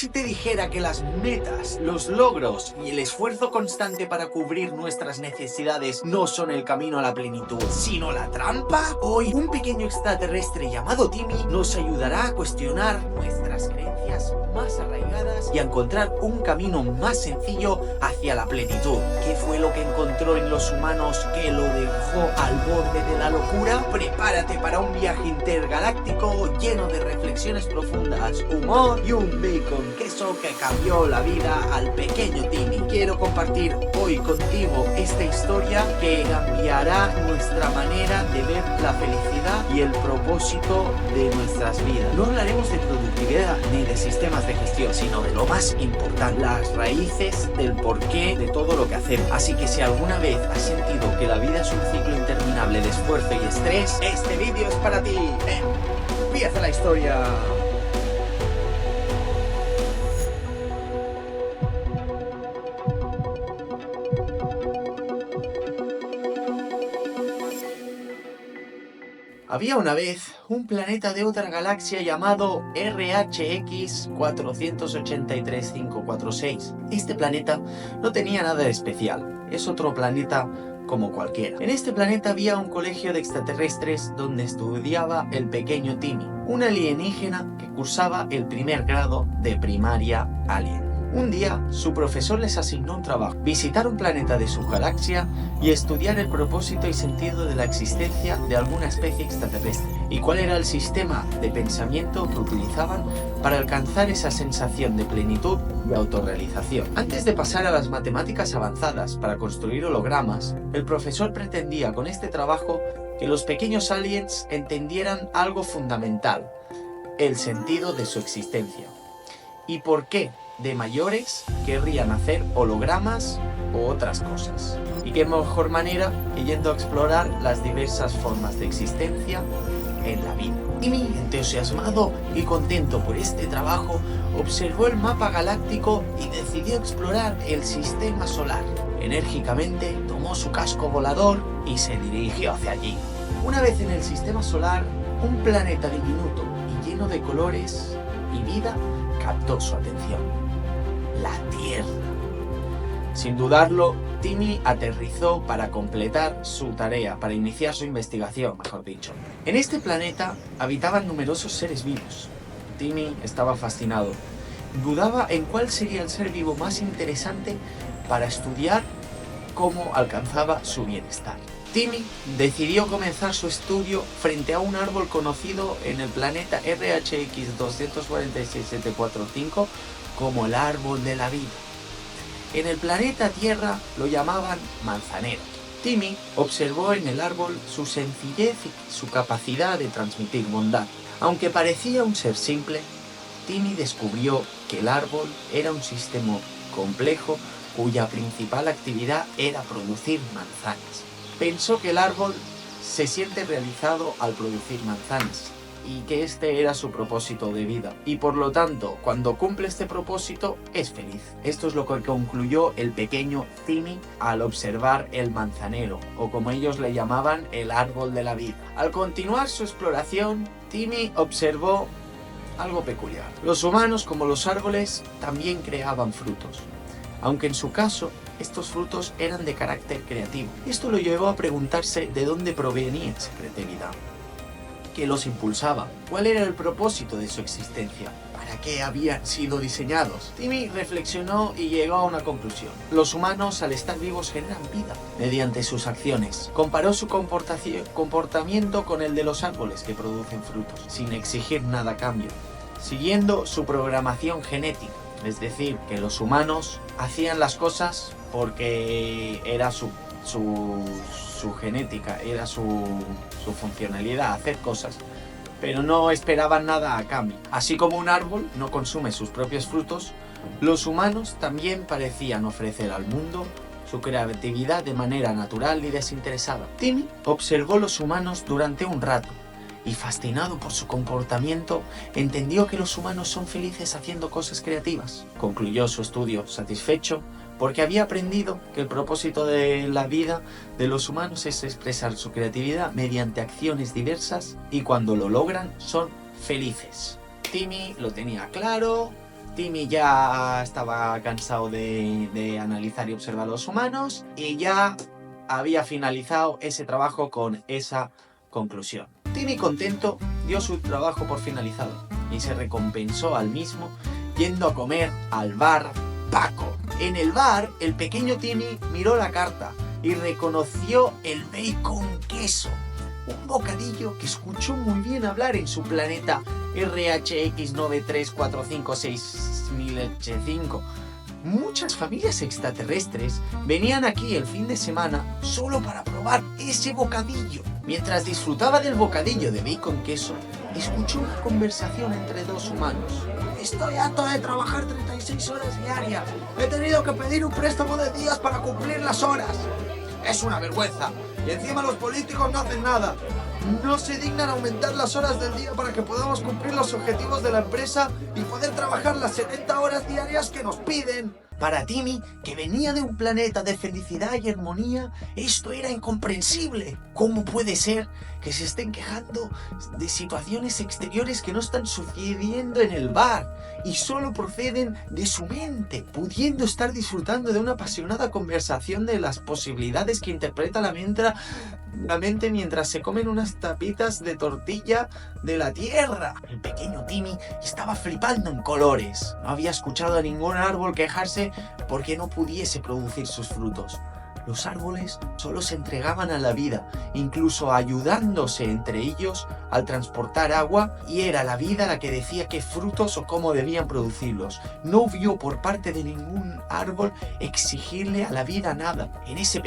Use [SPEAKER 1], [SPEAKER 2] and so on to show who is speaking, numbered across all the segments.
[SPEAKER 1] si te dijera que las metas, los logros y el esfuerzo constante para cubrir nuestras necesidades no son el camino a la plenitud, sino la trampa? Hoy, un pequeño extraterrestre llamado Timmy nos ayudará a cuestionar nuestras creencias más arraigadas y a encontrar un camino más sencillo hacia la plenitud. ¿Qué fue lo que encontró en los humanos que lo dejó al borde de la locura? Prepárate para un viaje intergaláctico lleno de reflexiones profundas, humor y un bacon queso que cambió la vida al pequeño Timmy. Quiero compartir hoy contigo esta historia que cambiará nuestra manera de ver la felicidad y el propósito de nuestras vidas. No hablaremos de productividad ni de sistemas de gestión, sino de lo más importante, las raíces del porqué de todo lo que hacemos. Así que si alguna vez has sentido que la vida es un ciclo interminable de esfuerzo y estrés, este vídeo es para ti. Empieza la historia. Había una vez un planeta de otra galaxia llamado RHX 483546. Este planeta no tenía nada de especial, es otro planeta como cualquiera. En este planeta había un colegio de extraterrestres donde estudiaba el pequeño Timmy, un alienígena que cursaba el primer grado de primaria alien. Un día, su profesor les asignó un trabajo: visitar un planeta de su galaxia y estudiar el propósito y sentido de la existencia de alguna especie extraterrestre, y cuál era el sistema de pensamiento que utilizaban para alcanzar esa sensación de plenitud y autorrealización. Antes de pasar a las matemáticas avanzadas para construir hologramas, el profesor pretendía con este trabajo que los pequeños aliens entendieran algo fundamental: el sentido de su existencia. ¿Y por qué de mayores querrían hacer hologramas u otras cosas? Y qué mejor manera que yendo a explorar las diversas formas de existencia en la vida. Timmy, entusiasmado y contento por este trabajo, observó el mapa galáctico y decidió explorar el sistema solar. Enérgicamente tomó su casco volador y se dirigió hacia allí. Una vez en el sistema solar, un planeta diminuto y lleno de colores y vida captó su atención: la Tierra. Sin dudarlo, Timmy aterrizó para completar su tarea, para iniciar su investigación, mejor dicho. En este planeta habitaban numerosos seres vivos. Timmy estaba fascinado. Dudaba en cuál sería el ser vivo más interesante para estudiar cómo alcanzaba su bienestar. Timmy decidió comenzar su estudio frente a un árbol conocido en el planeta RHX 246745 como el árbol de la vida. En el planeta Tierra lo llamaban manzanero. Timmy observó en el árbol su sencillez y su capacidad de transmitir bondad. Aunque parecía un ser simple, Timmy descubrió que el árbol era un sistema complejo cuya principal actividad era producir manzanas. Pensó que el árbol se siente realizado al producir manzanas y que este era su propósito de vida, y por lo tanto, cuando cumple este propósito, es feliz. Esto es lo que concluyó el pequeño Timmy al observar el manzanero, o como ellos le llamaban, el árbol de la vida. Al continuar su exploración, Timmy observó algo peculiar. Los humanos, como los árboles, también creaban frutos, aunque en su caso estos frutos eran de carácter creativo. Esto lo llevó a preguntarse de dónde provenía esa creatividad, qué los impulsaba, cuál era el propósito de su existencia, para qué habían sido diseñados. Timmy reflexionó y llegó a una conclusión: los humanos, al estar vivos, generan vida mediante sus acciones. Comparó su comportamiento con el de los árboles que producen frutos, sin exigir nada a cambio, siguiendo su programación genética. Es decir, que los humanos hacían las cosas porque era su genética, era su funcionalidad, hacer cosas, pero no esperaban nada a cambio. Así como un árbol no consume sus propios frutos, los humanos también parecían ofrecer al mundo su creatividad de manera natural y desinteresada. Timmy observó los humanos durante un rato y, fascinado por su comportamiento, entendió que los humanos son felices haciendo cosas creativas. Concluyó su estudio satisfecho porque había aprendido que el propósito de la vida de los humanos es expresar su creatividad mediante acciones diversas, y cuando lo logran son felices. Timmy lo tenía claro Timmy ya estaba cansado de analizar y observar a los humanos y ya había finalizado ese trabajo con esa conclusión. Timmy, contento, dio su trabajo por finalizado y se recompensó al mismo yendo a comer al bar Paco. En el bar, el pequeño Timmy miró la carta y reconoció el bacon queso, un bocadillo que escuchó muy bien hablar en su planeta RHX934568085. Muchas familias extraterrestres venían aquí el fin de semana solo para probar ese bocadillo. Mientras disfrutaba del bocadillo de bacon queso, escuchó una conversación entre dos humanos. Estoy harto de trabajar 36 horas diarias. He tenido que pedir un préstamo de días para cumplir las horas. Es una vergüenza. Y encima los políticos no hacen nada. No se dignan a aumentar las horas del día para que podamos cumplir los objetivos de la empresa y poder trabajar las 70 horas diarias que nos piden. Para Timmy, que venía de un planeta de felicidad y armonía, esto era incomprensible. ¿Cómo puede ser que se estén quejando de situaciones exteriores que no están sucediendo en el bar y solo proceden de su mente, pudiendo estar disfrutando de una apasionada conversación de las posibilidades que interpreta la mente mientras se comen unas tapitas de tortilla de la tierra? El pequeño Timmy estaba flipando en colores. No había escuchado a ningún árbol quejarse porque no pudiese producir sus frutos. Los árboles solo se entregaban a la vida, incluso ayudándose entre ellos al transportar agua, y era la vida la que decía qué frutos o cómo debían producirlos. No vio por parte de ningún árbol exigirle a la vida nada. En ese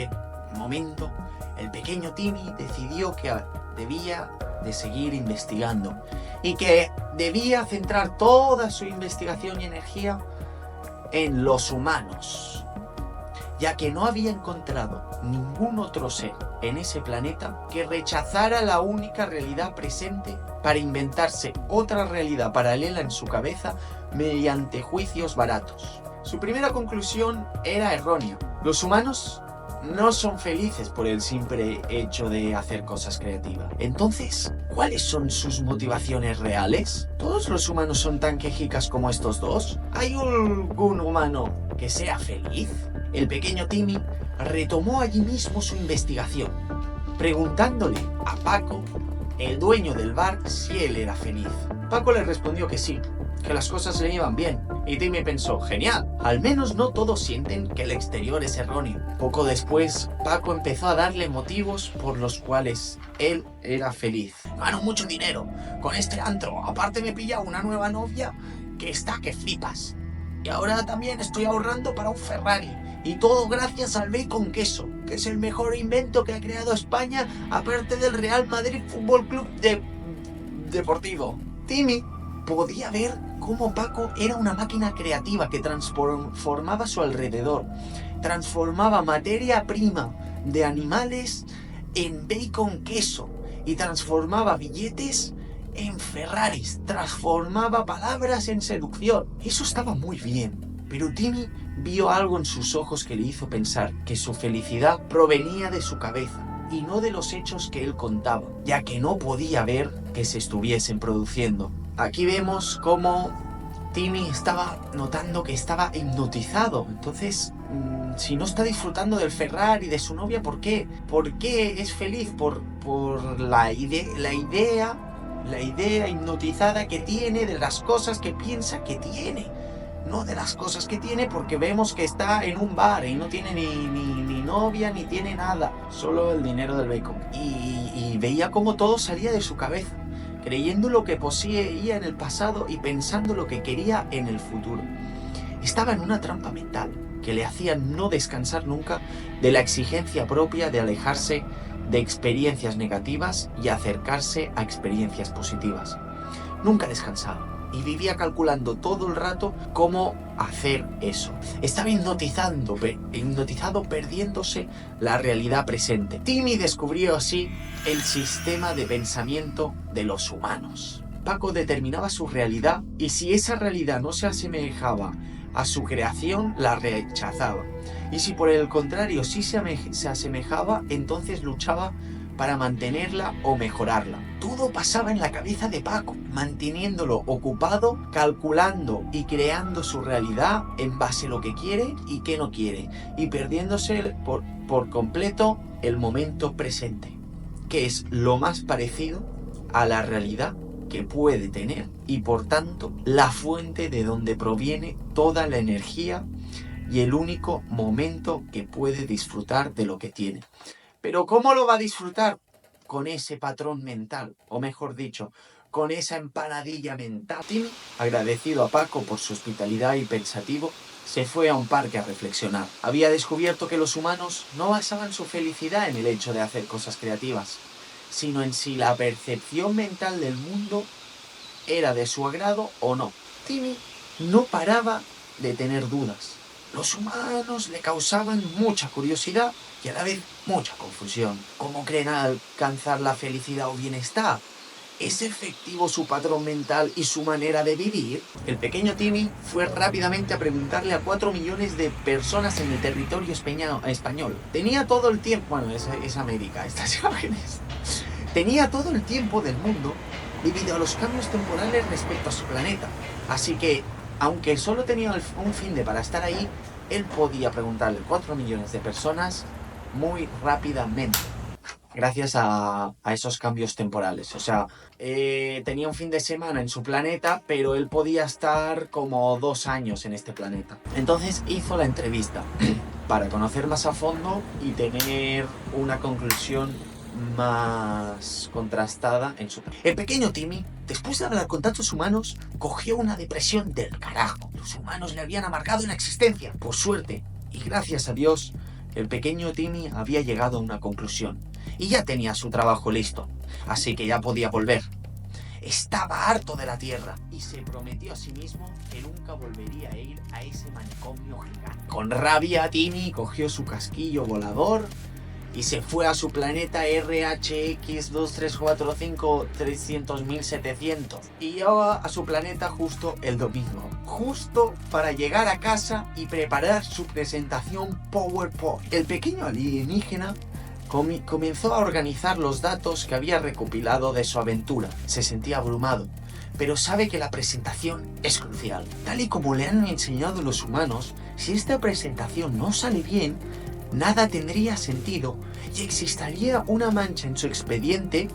[SPEAKER 1] momento, el pequeño Timmy decidió que debía de seguir investigando y que debía centrar toda su investigación y energía en los humanos, ya que no había encontrado ningún otro ser en ese planeta que rechazara la única realidad presente para inventarse otra realidad paralela en su cabeza mediante juicios baratos. Su primera conclusión era errónea. Los humanos no son felices por el simple hecho de hacer cosas creativas. Entonces, ¿cuáles son sus motivaciones reales? ¿Todos los humanos son tan quejicas como estos dos? ¿Hay algún humano que sea feliz? El pequeño Timmy retomó allí mismo su investigación, preguntándole a Paco, el dueño del bar, si él era feliz. Paco le respondió que sí, que las cosas le iban bien. Y Timmy pensó, genial, al menos no todos sienten que el exterior es erróneo. Poco después, Paco empezó a darle motivos por los cuales él era feliz. Gano mucho dinero con este antro, aparte me pilla una nueva novia que está que flipas. Y ahora también estoy ahorrando para un Ferrari. Y todo gracias al bacon queso, que es el mejor invento que ha creado España, aparte del Real Madrid Fútbol Club Deportivo. Timmy podía ver cómo Paco era una máquina creativa que transformaba a su alrededor. Transformaba materia prima de animales en bacon queso y transformaba billetes en Ferraris. Transformaba palabras en seducción. Eso estaba muy bien, pero Timmy vio algo en sus ojos que le hizo pensar que su felicidad provenía de su cabeza y no de los hechos que él contaba, ya que no podía ver que se estuviesen produciendo. Aquí vemos cómo Timmy estaba notando que estaba hipnotizado. Entonces, si no está disfrutando del Ferrari y de su novia, ¿por qué? ¿Por qué es feliz? Por la idea hipnotizada que tiene de las cosas que piensa que tiene. No de las cosas que tiene, porque vemos que está en un bar y no tiene ni novia ni tiene nada. Solo el dinero del bacon. Y veía cómo todo salía de su cabeza, creyendo lo que poseía en el pasado y pensando lo que quería en el futuro. Estaba en una trampa mental que le hacía no descansar nunca de la exigencia propia de alejarse de experiencias negativas y acercarse a experiencias positivas. Nunca descansaba y vivía calculando todo el rato cómo hacer eso. Estaba hipnotizado, perdiéndose la realidad presente. Timmy descubrió así el sistema de pensamiento de los humanos. Paco determinaba su realidad y si esa realidad no se asemejaba a su creación, la rechazaba. Y si por el contrario sí se asemejaba, entonces luchaba para mantenerla o mejorarla. Todo pasaba en la cabeza de Paco, manteniéndolo ocupado, calculando y creando su realidad en base a lo que quiere y qué no quiere, y perdiéndose por completo el momento presente, que es lo más parecido a la realidad que puede tener y por tanto la fuente de donde proviene toda la energía y el único momento que puede disfrutar de lo que tiene. Pero ¿cómo lo va a disfrutar? Con ese patrón mental, o mejor dicho, con esa empanadilla mental. Timmy, agradecido a Paco por su hospitalidad y pensativo, se fue a un parque a reflexionar. Había descubierto que los humanos no basaban su felicidad en el hecho de hacer cosas creativas, sino en si la percepción mental del mundo era de su agrado o no. Timmy no paraba de tener dudas. Los humanos le causaban mucha curiosidad y a la vez mucha confusión. ¿Cómo creen alcanzar la felicidad o bienestar? ¿Es efectivo su patrón mental y su manera de vivir? El pequeño Timmy fue rápidamente a preguntarle a 4 millones de personas en el territorio español. Tenía todo el tiempo... Bueno, es América, estas imágenes. Tenía todo el tiempo del mundo debido a los cambios temporales respecto a su planeta. Así que, aunque solo tenía un fin de para estar ahí, él podía preguntarle a 4 millones de personas muy rápidamente. Gracias a esos cambios temporales. O sea, tenía un fin de semana en su planeta, pero él podía estar como 2 años en este planeta. Entonces hizo la entrevista para conocer más a fondo y tener una conclusión más contrastada en su... El pequeño Timmy, después de hablar con tantos humanos, cogió una depresión del carajo. Los humanos le habían amargado la existencia. Por suerte, y gracias a Dios, el pequeño Timmy había llegado a una conclusión. Y ya tenía su trabajo listo, así que ya podía volver. Estaba harto de la Tierra y se prometió a sí mismo que nunca volvería a ir a ese manicomio gigante. Con rabia, Timmy cogió su casquillo volador y se fue a su planeta RHX 2345-300.700 y llegaba a su planeta justo el domingo, justo para llegar a casa y preparar su presentación PowerPoint. El pequeño alienígena comenzó a organizar los datos que había recopilado de su aventura. Se sentía abrumado, pero sabe que la presentación es crucial. Tal y como le han enseñado los humanos, si esta presentación no sale bien, nada tendría sentido y existiría una mancha en su expediente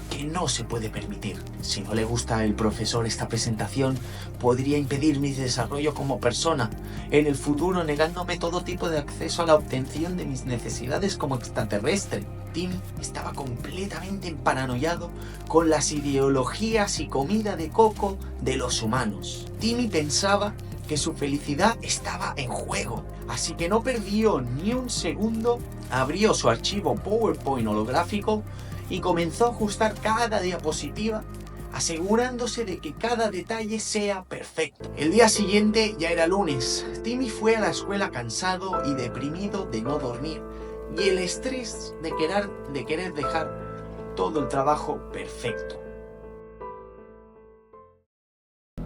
[SPEAKER 1] que no se puede permitir. Si no le gusta al profesor esta presentación, podría impedir mi desarrollo como persona en el futuro, negándome todo tipo de acceso a la obtención de mis necesidades como extraterrestre. Timmy estaba completamente paranoiado con las ideologías y comida de coco de los humanos. Timmy pensaba que su felicidad estaba en juego, así que no perdió ni un segundo, abrió su archivo PowerPoint holográfico y comenzó a ajustar cada diapositiva, asegurándose de que cada detalle sea perfecto. El día siguiente ya era lunes. Timmy fue a la escuela cansado y deprimido de no dormir y el estrés de querer dejar todo el trabajo perfecto.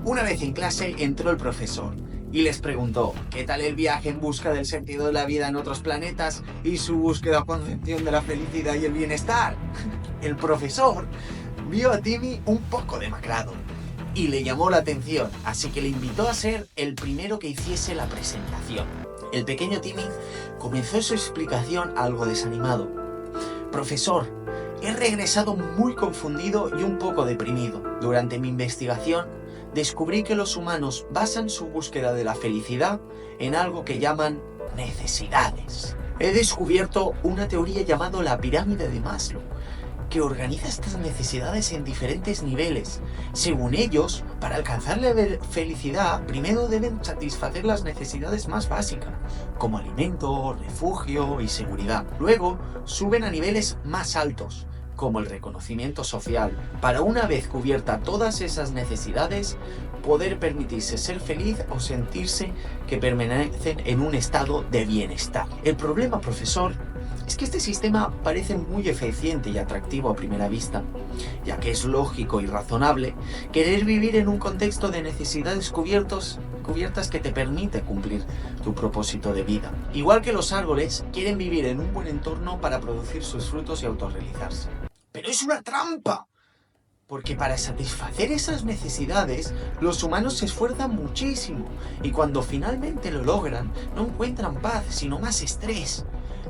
[SPEAKER 1] Una vez en clase entró el profesor y les preguntó ¿qué tal el viaje en busca del sentido de la vida en otros planetas y su búsqueda o concepción de la felicidad y el bienestar? El profesor vio a Timmy un poco demacrado y le llamó la atención, así que le invitó a ser el primero que hiciese la presentación. El pequeño Timmy comenzó su explicación algo desanimado. Profesor, he regresado muy confundido y un poco deprimido. Durante mi investigación, descubrí que los humanos basan su búsqueda de la felicidad en algo que llaman necesidades. He descubierto una teoría llamada la pirámide de Maslow, que organiza estas necesidades en diferentes niveles. Según ellos, para alcanzar la felicidad, primero deben satisfacer las necesidades más básicas, como alimento, refugio y seguridad. Luego, suben a niveles más altos, como el reconocimiento social, para una vez cubierta todas esas necesidades, poder permitirse ser feliz o sentirse que permanecen en un estado de bienestar. El problema, profesor, es que este sistema parece muy eficiente y atractivo a primera vista, ya que es lógico y razonable querer vivir en un contexto de necesidades cubiertas que te permite cumplir tu propósito de vida. Igual que los árboles quieren vivir en un buen entorno para producir sus frutos y autorrealizarse. ¡Pero es una trampa! Porque para satisfacer esas necesidades, los humanos se esfuerzan muchísimo y cuando finalmente lo logran, no encuentran paz, sino más estrés.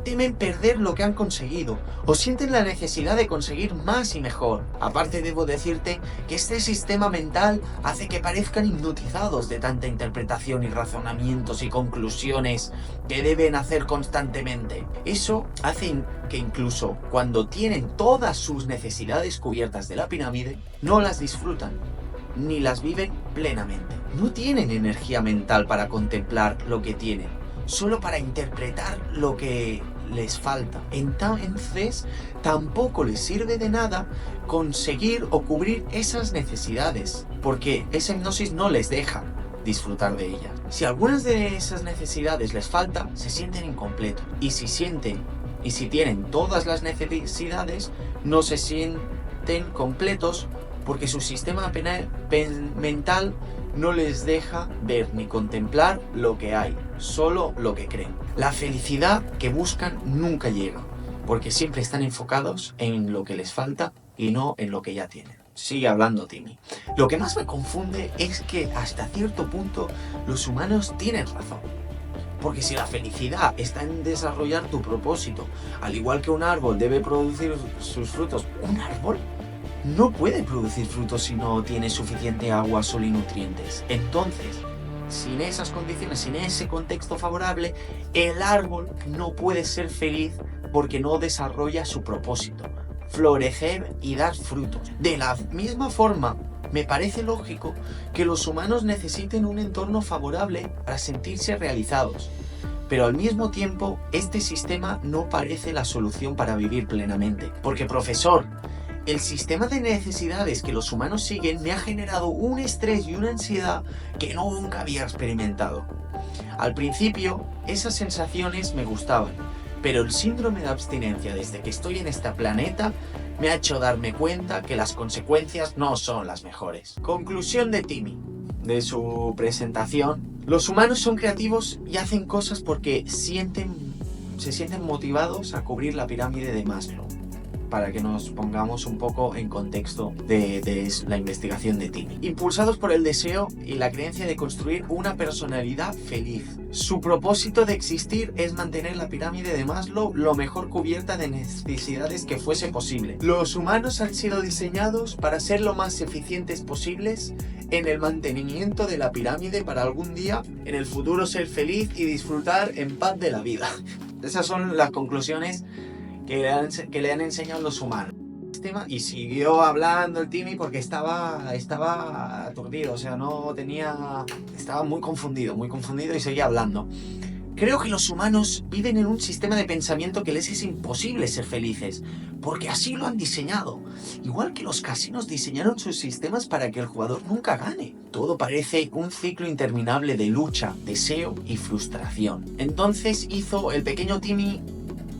[SPEAKER 1] Temen perder lo que han conseguido o sienten la necesidad de conseguir más y mejor. Aparte debo decirte que este sistema mental hace que parezcan hipnotizados de tanta interpretación y razonamientos y conclusiones que deben hacer constantemente. Eso hace que incluso cuando tienen todas sus necesidades cubiertas de la pirámide, no las disfrutan ni las viven plenamente. No tienen energía mental para contemplar lo que tienen, solo para interpretar lo que les falta. Entonces, tampoco les sirve de nada conseguir o cubrir esas necesidades, porque esa hipnosis no les deja disfrutar de ella. Si algunas de esas necesidades les falta, se sienten incompletos. Y si tienen todas las necesidades, no se sienten completos porque su sistema mental no les deja ver ni contemplar lo que hay, solo lo que creen. La felicidad que buscan nunca llega, porque siempre están enfocados en lo que les falta y no en lo que ya tienen. Sigue hablando Timmy. Lo que más me confunde es que hasta cierto punto los humanos tienen razón. Porque si la felicidad está en desarrollar tu propósito, al igual que un árbol debe producir sus frutos, ¿un árbol no puede producir frutos si no tiene suficiente agua, sol y nutrientes? Entonces, sin esas condiciones, sin ese contexto favorable, el árbol no puede ser feliz porque no desarrolla su propósito, florecer y dar frutos. De la misma forma, me parece lógico que los humanos necesiten un entorno favorable para sentirse realizados. Pero al mismo tiempo, este sistema no parece la solución para vivir plenamente. Porque, profesor, el sistema de necesidades que los humanos siguen me ha generado un estrés y una ansiedad que nunca había experimentado. Al principio, esas sensaciones me gustaban, pero el síndrome de abstinencia desde que estoy en este planeta me ha hecho darme cuenta que las consecuencias no son las mejores. Conclusión de Timmy, de su presentación. Los humanos son creativos y hacen cosas porque se sienten motivados a cubrir la pirámide de Maslow. Para que nos pongamos un poco en contexto de la investigación de Timmy. Impulsados por el deseo y la creencia de construir una personalidad feliz. Su propósito de existir es mantener la pirámide de Maslow lo mejor cubierta de necesidades que fuese posible. Los humanos han sido diseñados para ser lo más eficientes posibles en el mantenimiento de la pirámide para algún día en el futuro ser feliz y disfrutar en paz de la vida. Esas son las conclusiones que le han enseñado los humanos. Y siguió hablando el Timmy porque estaba aturdido, o sea, estaba muy confundido y seguía hablando. Creo que los humanos viven en un sistema de pensamiento que les es imposible ser felices, porque así lo han diseñado. Igual que los casinos diseñaron sus sistemas para que el jugador nunca gane. Todo parece un ciclo interminable de lucha, deseo y frustración. Entonces el pequeño Timmy,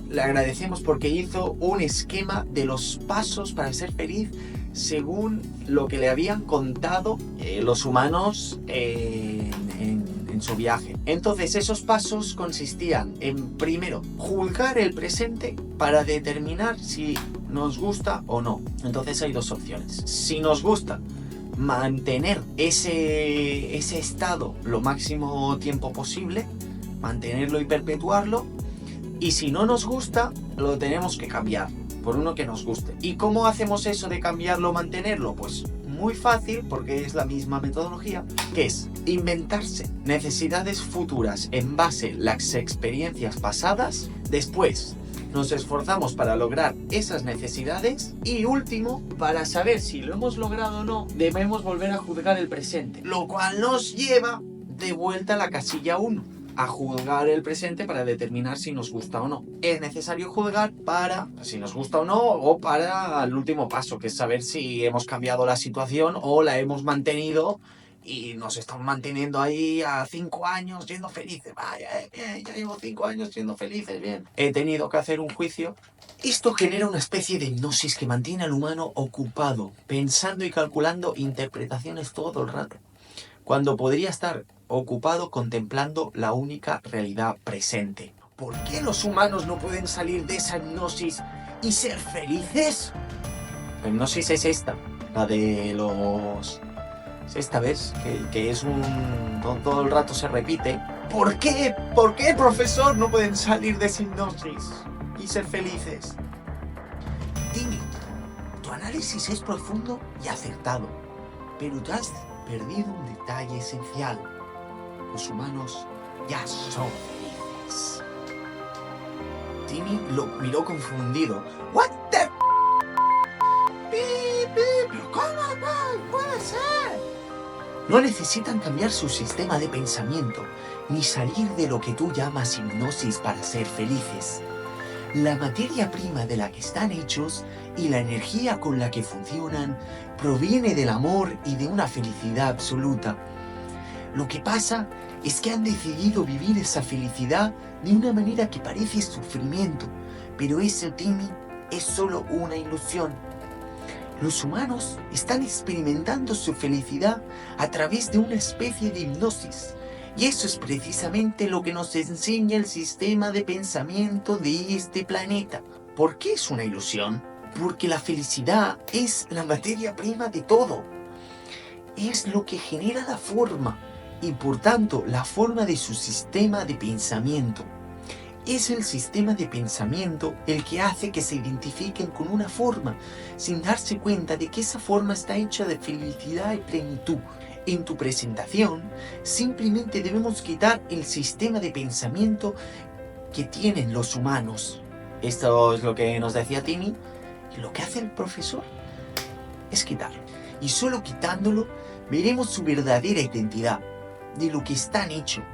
[SPEAKER 1] le agradecemos porque hizo un esquema de los pasos para ser feliz según lo que le habían contado los humanos en su viaje. Entonces esos pasos consistían en, primero, juzgar el presente para determinar si nos gusta o no. Entonces hay dos opciones. Si nos gusta, mantener ese estado lo máximo tiempo posible, mantenerlo y perpetuarlo. Y si no nos gusta, lo tenemos que cambiar por uno que nos guste. ¿Y cómo hacemos eso de cambiarlo o mantenerlo? Pues muy fácil, porque es la misma metodología, que es inventarse necesidades futuras en base a las experiencias pasadas. Después nos esforzamos para lograr esas necesidades. Y último, para saber si lo hemos logrado o no, debemos volver a juzgar el presente. Lo cual nos lleva de vuelta a la casilla 1. A juzgar el presente para determinar si nos gusta o no. Es necesario juzgar para si nos gusta o no, o para el último paso, que es saber si hemos cambiado la situación o la hemos mantenido y nos estamos manteniendo ahí a 5 años siendo felices. Vaya, bien, ya llevo 5 años siendo felices, bien. He tenido que hacer un juicio. Esto genera una especie de hipnosis que mantiene al humano ocupado, pensando y calculando interpretaciones todo el rato, cuando podría estar ocupado contemplando la única realidad presente. ¿Por qué los humanos no pueden salir de esa hipnosis y ser felices? La hipnosis es esta. La de los... Esta vez, que es un... Todo el rato se repite. ¿Por qué? ¿Por qué, profesor? No pueden salir de esa hipnosis y ser felices. Timmy, tu análisis es profundo y acertado, pero tú has perdido un detalle esencial. Los humanos ya son felices. Timmy lo miró confundido. ¿What the ¿Pero cómo puede ser? No necesitan cambiar su sistema de pensamiento, ni salir de lo que tú llamas hipnosis para ser felices. La materia prima de la que están hechos y la energía con la que funcionan proviene del amor y de una felicidad absoluta. Lo que pasa es que han decidido vivir esa felicidad de una manera que parece sufrimiento, pero eso, Timmy, es solo una ilusión. Los humanos están experimentando su felicidad a través de una especie de hipnosis. Y eso es precisamente lo que nos enseña el sistema de pensamiento de este planeta. ¿Por qué es una ilusión? Porque la felicidad es la materia prima de todo. Es lo que genera la forma y por tanto la forma de su sistema de pensamiento. Es el sistema de pensamiento el que hace que se identifiquen con una forma, sin darse cuenta de que esa forma está hecha de felicidad y plenitud. En tu presentación, simplemente debemos quitar el sistema de pensamiento que tienen los humanos. Esto es lo que nos decía Timmy, y lo que hace el profesor es quitarlo. Y solo quitándolo, veremos su verdadera identidad, de lo que están hechos,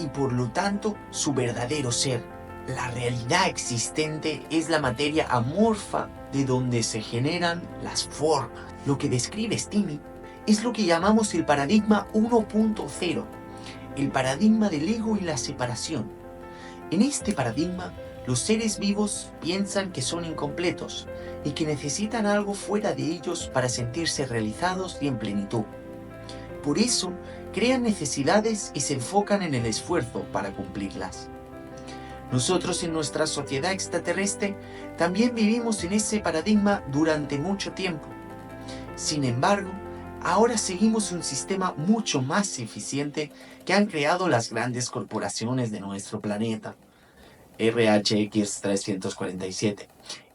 [SPEAKER 1] y por lo tanto, su verdadero ser. La realidad existente es la materia amorfa de donde se generan las formas. Lo que describes, Timmy, es lo que llamamos el paradigma 1.0, el paradigma del ego y la separación. En este paradigma, los seres vivos piensan que son incompletos y que necesitan algo fuera de ellos para sentirse realizados y en plenitud. Por eso, crean necesidades y se enfocan en el esfuerzo para cumplirlas. Nosotros en nuestra sociedad extraterrestre también vivimos en ese paradigma durante mucho tiempo. Sin embargo, ahora seguimos un sistema mucho más eficiente que han creado las grandes corporaciones de nuestro planeta. RHX 347.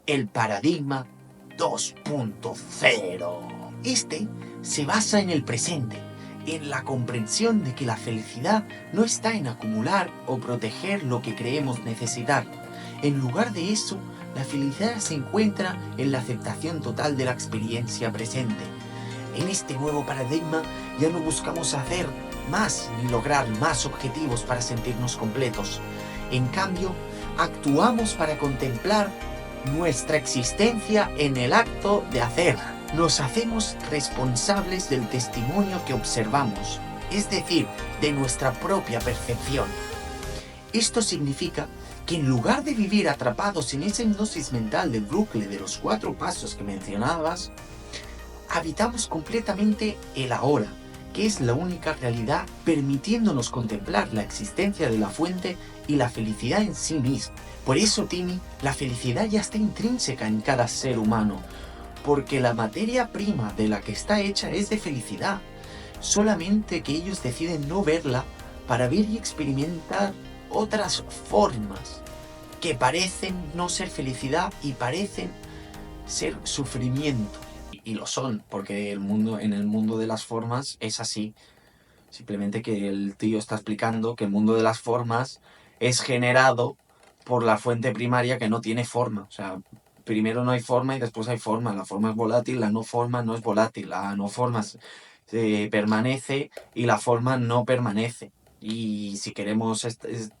[SPEAKER 1] El paradigma 2.0. Este se basa en el presente, en la comprensión de que la felicidad no está en acumular o proteger lo que creemos necesitar. En lugar de eso, la felicidad se encuentra en la aceptación total de la experiencia presente. En este nuevo paradigma ya no buscamos hacer más ni lograr más objetivos para sentirnos completos. En cambio, actuamos para contemplar nuestra existencia en el acto de hacer. Nos hacemos responsables del testimonio que observamos, es decir, de nuestra propia percepción. Esto significa que en lugar de vivir atrapados en esa hipnosis mental del bucle de los 4 pasos que mencionabas, habitamos completamente el ahora, que es la única realidad, permitiéndonos contemplar la existencia de la fuente y la felicidad en sí misma. Por eso, Timmy, la felicidad ya está intrínseca en cada ser humano, porque la materia prima de la que está hecha es de felicidad, solamente que ellos deciden no verla para ver y experimentar otras formas que parecen no ser felicidad y parecen ser sufrimiento. Y lo son, porque en el mundo de las formas es así. Simplemente que el tío está explicando que el mundo de las formas es generado por la fuente primaria que no tiene forma. O sea, primero no hay forma y después hay forma. La forma es volátil, la no forma no es volátil. La no forma permanece y la forma no permanece. Y si queremos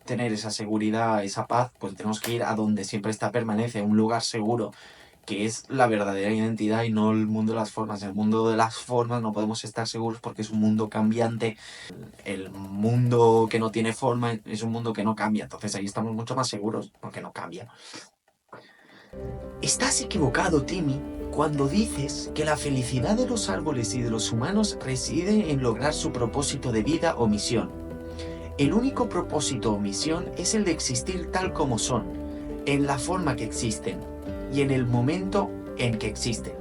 [SPEAKER 1] tener esa seguridad, esa paz, pues tenemos que ir a donde siempre está permanece, a un lugar seguro, que es la verdadera identidad y no el mundo de las formas. En el mundo de las formas no podemos estar seguros porque es un mundo cambiante. El mundo que no tiene forma es un mundo que no cambia, entonces ahí estamos mucho más seguros porque no cambia. Estás equivocado, Timmy, cuando dices que la felicidad de los árboles y de los humanos reside en lograr su propósito de vida o misión. El único propósito o misión es el de existir tal como son, en la forma que existen y en el momento en que existen.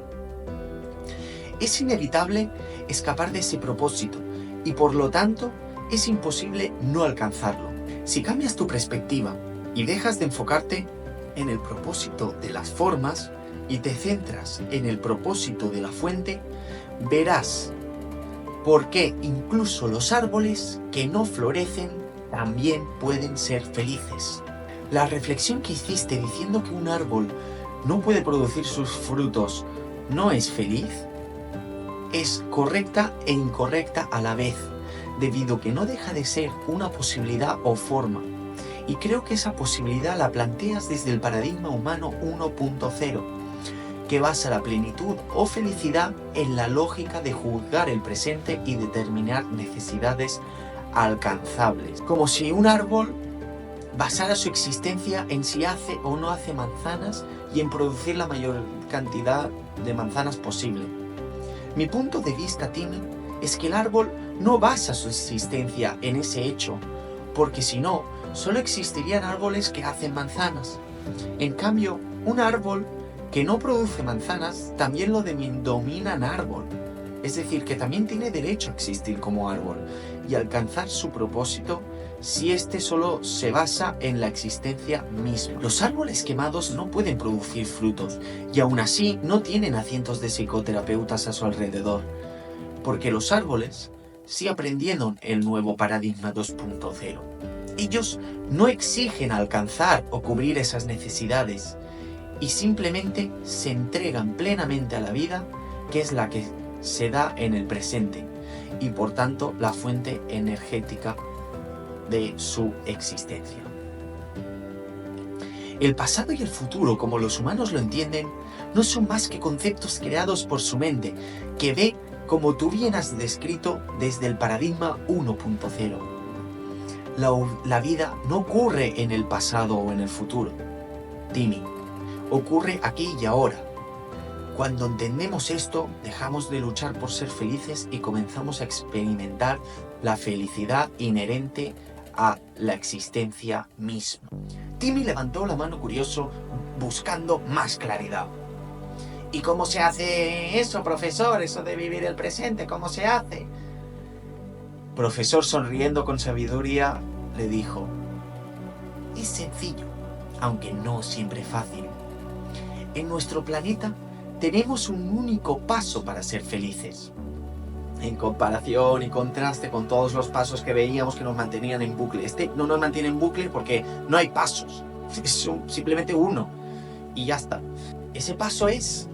[SPEAKER 1] Es inevitable escapar de ese propósito y por lo tanto es imposible no alcanzarlo. Si cambias tu perspectiva y dejas de enfocarte en el propósito de las formas y te centras en el propósito de la fuente, verás por qué incluso los árboles que no florecen también pueden ser felices. La reflexión que hiciste diciendo que un árbol no puede producir sus frutos no es feliz es correcta e incorrecta a la vez, debido a que no deja de ser una posibilidad o forma. Y creo que esa posibilidad la planteas desde el paradigma humano 1.0, que basa la plenitud o felicidad en la lógica de juzgar el presente y determinar necesidades alcanzables. Como si un árbol basara su existencia en si hace o no hace manzanas y en producir la mayor cantidad de manzanas posible. Mi punto de vista, Timmy, es que el árbol no basa su existencia en ese hecho, porque si no, solo existirían árboles que hacen manzanas. En cambio, un árbol que no produce manzanas también lo denominan árbol, es decir, que también tiene derecho a existir como árbol y alcanzar su propósito si éste solo se basa en la existencia misma. Los árboles quemados no pueden producir frutos y aún así no tienen a cientos de psicoterapeutas a su alrededor, porque los árboles sí aprendieron el nuevo paradigma 2.0. Ellos no exigen alcanzar o cubrir esas necesidades y simplemente se entregan plenamente a la vida, que es la que se da en el presente y por tanto la fuente energética de su existencia. El pasado y el futuro, como los humanos lo entienden, no son más que conceptos creados por su mente, que ve, como tú bien has descrito, desde el paradigma 1.0. La vida no ocurre en el pasado o en el futuro, Timmy, ocurre aquí y ahora. Cuando entendemos esto, dejamos de luchar por ser felices y comenzamos a experimentar la felicidad inherente a la existencia misma. Timmy levantó la mano curioso, buscando más claridad. ¿Y cómo se hace eso, profesor? Eso de vivir el presente, ¿cómo se hace? Profesor, sonriendo con sabiduría, le dijo: es sencillo, aunque no siempre fácil. En nuestro planeta tenemos un único paso para ser felices. En comparación y contraste con todos los pasos que veíamos que nos mantenían en bucle. Este no nos mantiene en bucle porque no hay pasos. Es simplemente uno. Y ya está. Ese paso es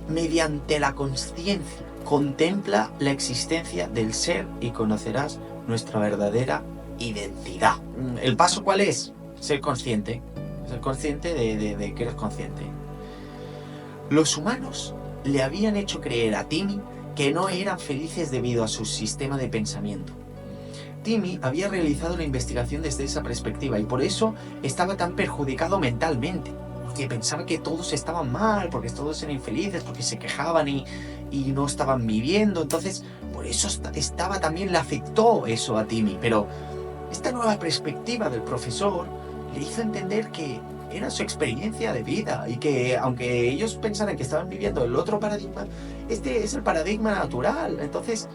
[SPEAKER 1] mediante la consciencia. Contempla la existencia del ser y conocerás nuestra verdadera identidad. ¿El paso cuál es? Ser consciente. Ser consciente de que eres consciente. Los humanos le habían hecho creer a Timmy que no eran felices debido a su sistema de pensamiento. Timmy había realizado una investigación desde esa perspectiva y por eso estaba tan perjudicado mentalmente, porque pensaba que todos estaban mal, porque todos eran infelices, porque se quejaban y no estaban viviendo. Entonces, por eso también le afectó eso a Timmy. Pero esta nueva perspectiva del profesor le hizo entender que era su experiencia de vida y que aunque ellos pensaran que estaban viviendo el otro paradigma, este es el paradigma natural. Entonces,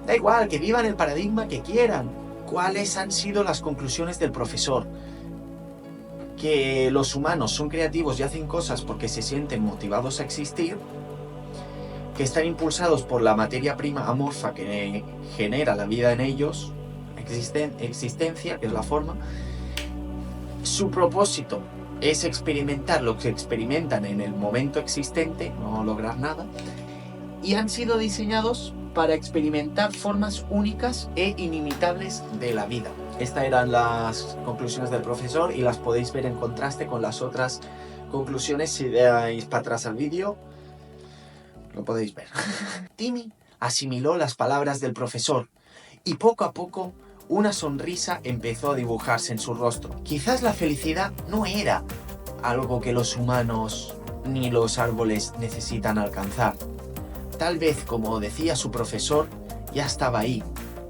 [SPEAKER 1] da igual que vivan el paradigma que quieran. ¿Cuáles han sido las conclusiones del profesor? Que los humanos son creativos y hacen cosas porque se sienten motivados a existir, que están impulsados por la materia prima amorfa que genera la vida en ellos, existencia, que es la forma. Su propósito es experimentar lo que experimentan en el momento existente, no lograr nada, y han sido diseñados para experimentar formas únicas e inimitables de la vida. Estas eran las conclusiones del profesor y las podéis ver en contraste con las otras conclusiones. Si dais para atrás al vídeo, lo podéis ver. Timmy asimiló las palabras del profesor y poco a poco una sonrisa empezó a dibujarse en su rostro. Quizás la felicidad no era algo que los humanos ni los árboles necesitan alcanzar. Tal vez, como decía su profesor, ya estaba ahí,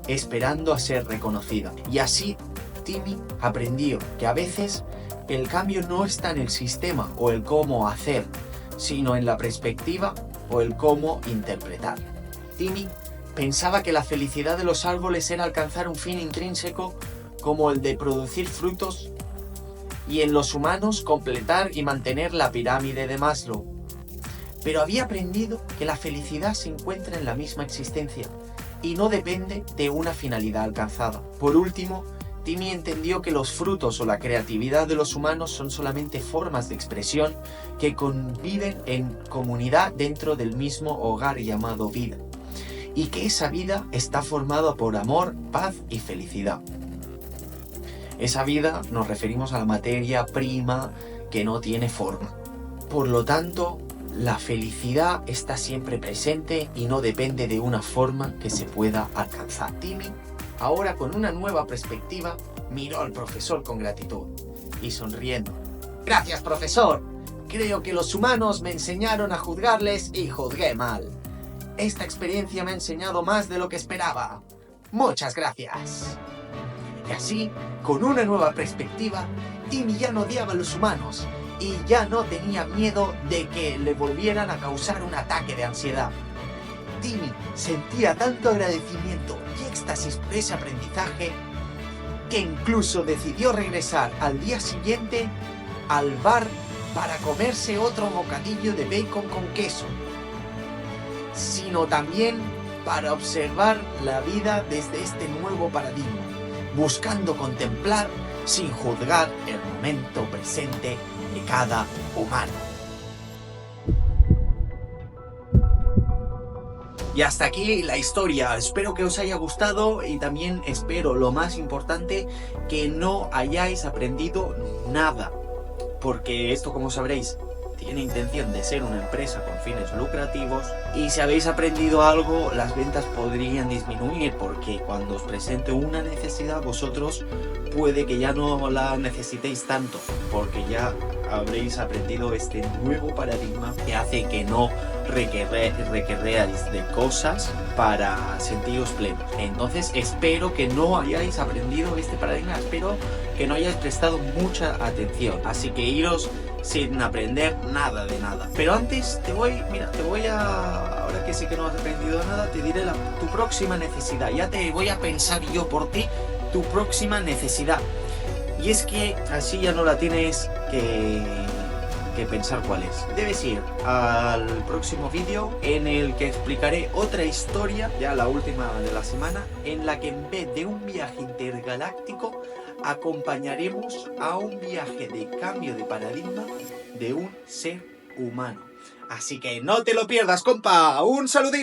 [SPEAKER 1] esperando a ser reconocida. Y así, Timmy aprendió que a veces el cambio no está en el sistema o el cómo hacer, sino en la perspectiva o el cómo interpretar. Timmy pensaba que la felicidad de los árboles era alcanzar un fin intrínseco como el de producir frutos y en los humanos completar y mantener la pirámide de Maslow. Pero había aprendido que la felicidad se encuentra en la misma existencia y no depende de una finalidad alcanzada. Por último, Timmy entendió que los frutos o la creatividad de los humanos son solamente formas de expresión que conviven en comunidad dentro del mismo hogar llamado vida, y que esa vida está formada por amor, paz y felicidad. Esa vida nos referimos a la materia prima que no tiene forma. Por lo tanto, la felicidad está siempre presente y no depende de una forma que se pueda alcanzar. Timmy, ahora con una nueva perspectiva, miró al profesor con gratitud y sonriendo. «Gracias, profesor. Creo que los humanos me enseñaron a juzgarles y juzgué mal. Esta experiencia me ha enseñado más de lo que esperaba. Muchas gracias». Y así, con una nueva perspectiva, Timmy ya no odiaba a los humanos y ya no tenía miedo de que le volvieran a causar un ataque de ansiedad. Timmy sentía tanto agradecimiento y éxtasis por ese aprendizaje que incluso decidió regresar al día siguiente al bar para comerse otro bocadillo de bacon con queso, sino también para observar la vida desde este nuevo paradigma, buscando contemplar sin juzgar el momento presente de cada humano. Y hasta aquí la historia. Espero que os haya gustado y también espero, lo más importante, que no hayáis aprendido nada. Porque esto, como sabréis, tiene intención de ser una empresa con fines lucrativos y si habéis aprendido algo, las ventas podrían disminuir porque cuando os presente una necesidad vosotros puede que ya no la necesitéis tanto porque ya habréis aprendido este nuevo paradigma que hace que no requeráis de cosas para sentiros plenos. Entonces espero que no hayáis aprendido este paradigma, espero que no hayáis prestado mucha atención, así que iros sin aprender nada de nada. Pero antes ahora que sé que no has aprendido nada, te diré tu próxima necesidad. Ya te voy a pensar yo por ti tu próxima necesidad. Y es que así ya no la tienes que pensar cuál es. Debes ir al próximo vídeo en el que explicaré otra historia, ya la última de la semana, en la que en vez de un viaje intergaláctico acompañaremos a un viaje de cambio de paradigma de un ser humano. Así que no te lo pierdas, compa. ¡Un saludito!